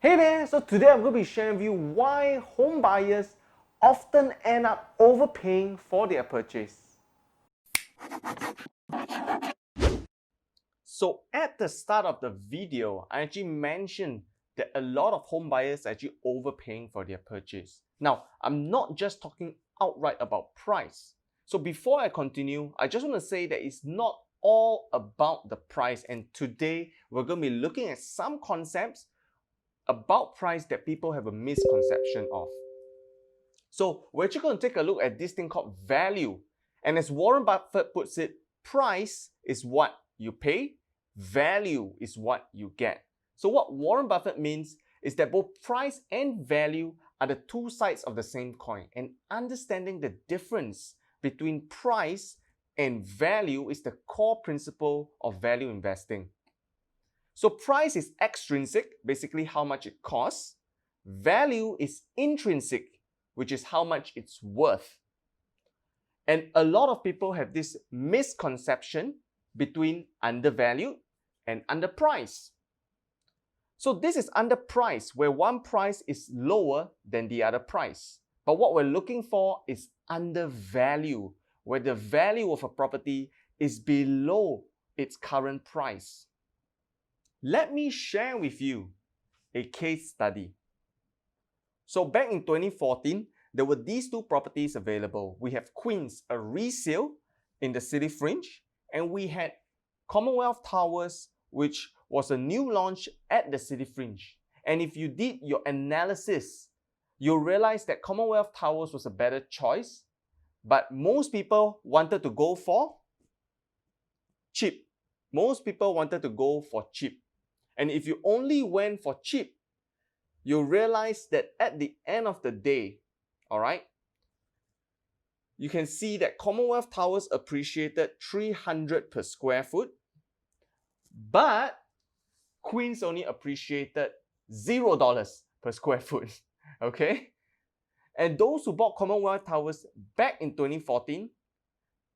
Hey there, so today I'm going to be sharing with you why home buyers often end up overpaying for their purchase. So at the start of the video, I actually mentioned that a lot of home buyers are actually overpaying for their purchase. Now, I'm not just talking outright about price. So before I continue, I just want to say that it's not all about the price, and today we're going to be looking at some concepts about price that people have a misconception of. So we're actually going to take a look at this thing called value. And as Warren Buffett puts it, price is what you pay, value is what you get. So what Warren Buffett means is that both price and value are the two sides of the same coin. And understanding the difference between price and value is the core principle of value investing. So price is extrinsic, basically how much it costs. Value is intrinsic, which is how much it's worth. And a lot of people have this misconception between undervalued and underpriced. So this is underpriced, where one price is lower than the other price. But what we're looking for is undervalue, where the value of a property is below its current price. Let me share with you a case study. So back in 2014, there were these two properties available. We have Queens, a resale in the city fringe, and we had Commonwealth Towers, which was a new launch at the city fringe. And if you did your analysis, you'll realize that Commonwealth Towers was a better choice, but most people wanted to go for cheap. Most people wanted to go for cheap. And if you only went for cheap, you'll realize that at the end of the day, all right, you can see that Commonwealth Towers appreciated 300 per square foot, but Queens only appreciated $0 per square foot, okay? And those who bought Commonwealth Towers back in 2014,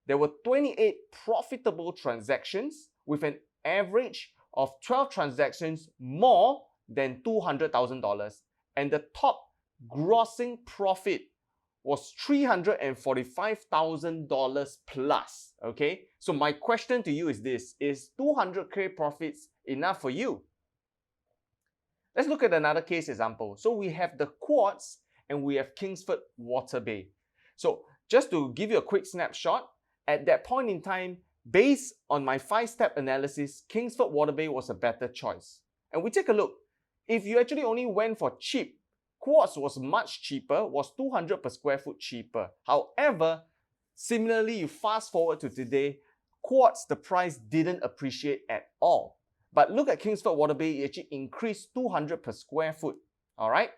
there were 28 profitable transactions with an average of 12 transactions more than $200,000, and the top grossing profit was $345,000 plus. Okay, so my question to you is this: is 200k profits enough for you? Let's look at another case example. So we have the Quartz and we have Kingsford Water Bay. So just to give you a quick snapshot, at that point in time, based on my 5-step analysis, Kingsford Water Bay was a better choice. And we take a look. If you actually only went for cheap, Quartz was much cheaper, was 200 per square foot cheaper. However, similarly, you fast forward to today, Quartz, the price didn't appreciate at all. But look at Kingsford Water Bay, it actually increased 200 per square foot. All right?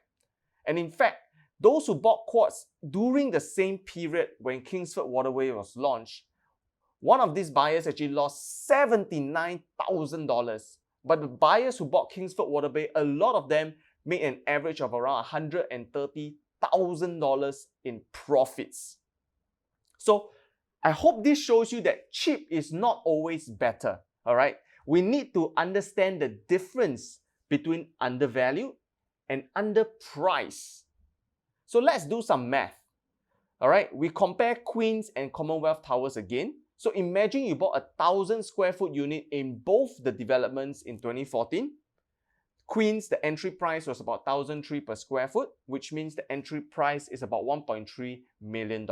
And in fact, those who bought Quartz during the same period when Kingsford Waterway was launched, one of these buyers actually lost $79,000. But the buyers who bought Kingsford Water Bay, a lot of them made an average of around $130,000 in profits. So I hope this shows you that cheap is not always better. All right? We need to understand the difference between undervalued and underpriced. So let's do some math. All right? We compare Queens and Commonwealth Towers again. So imagine you bought a 1,000 square foot unit in both the developments in 2014. Queens, the entry price was about $1,003 per square foot, which means the entry price is about $1.3 million.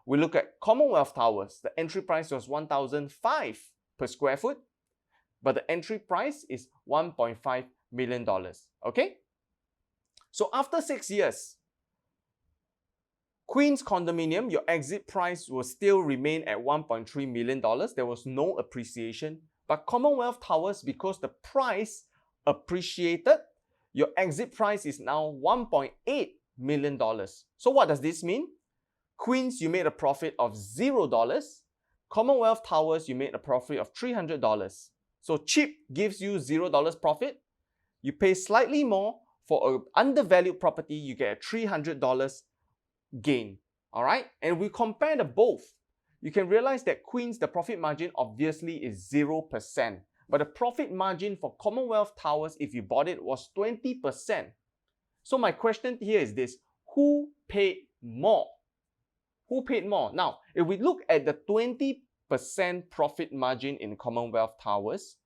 We look at Commonwealth Towers. The entry price was $1,005 per square foot, but the entry price is $1.5 million. Okay? So after 6 years, Queens condominium, your exit price will still remain at $1.3 million. There was no appreciation. But Commonwealth Towers, because the price appreciated, your exit price is now $1.8 million. So what does this mean? Queens, you made a profit of $0. Commonwealth Towers, you made a profit of $300. So cheap gives you $0 profit. You pay slightly more for an undervalued property, you get a $300 gain. All right, and we compare the both. You can realize that Queens, the profit margin obviously is 0%, but the profit margin for Commonwealth Towers, if you bought it, was 20%. So my question here is this: who paid more? Who paid more? Now, if we look at the 20% profit margin in Commonwealth Towers,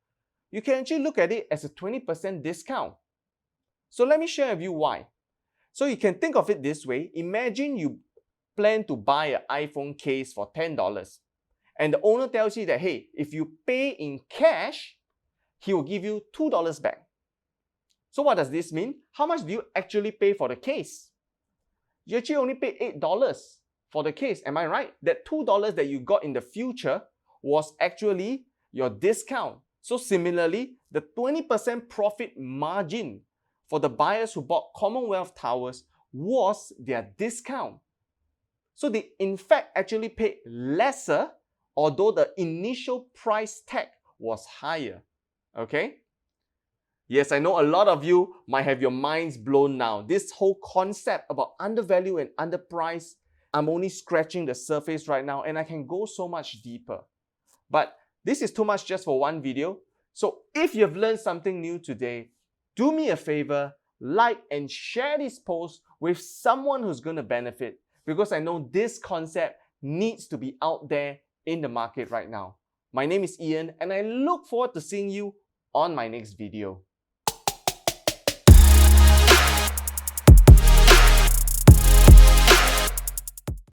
you can actually look at it as a 20% discount. So let me share with you why. So you can think of it this way. Imagine you plan to buy an iPhone case for $10, and the owner tells you that, hey, if you pay in cash, he will give you $2 back. So what does this mean? How much do you actually pay for the case? You actually only pay $8 for the case. Am I right? That $2 that you got in the future was actually your discount. So similarly, the 20% profit margin for the buyers who bought Commonwealth Towers was their discount. So they in fact actually paid lesser, although the initial price tag was higher. Okay? Yes, I know a lot of you might have your minds blown now. This whole concept about undervalue and underprice, I'm only scratching the surface right now, and I can go so much deeper. But this is too much just for one video. So if you've learned something new today, do me a favor, like and share this post with someone who's going to benefit, because I know this concept needs to be out there in the market right now. My name is Ian, and I look forward to seeing you on my next video.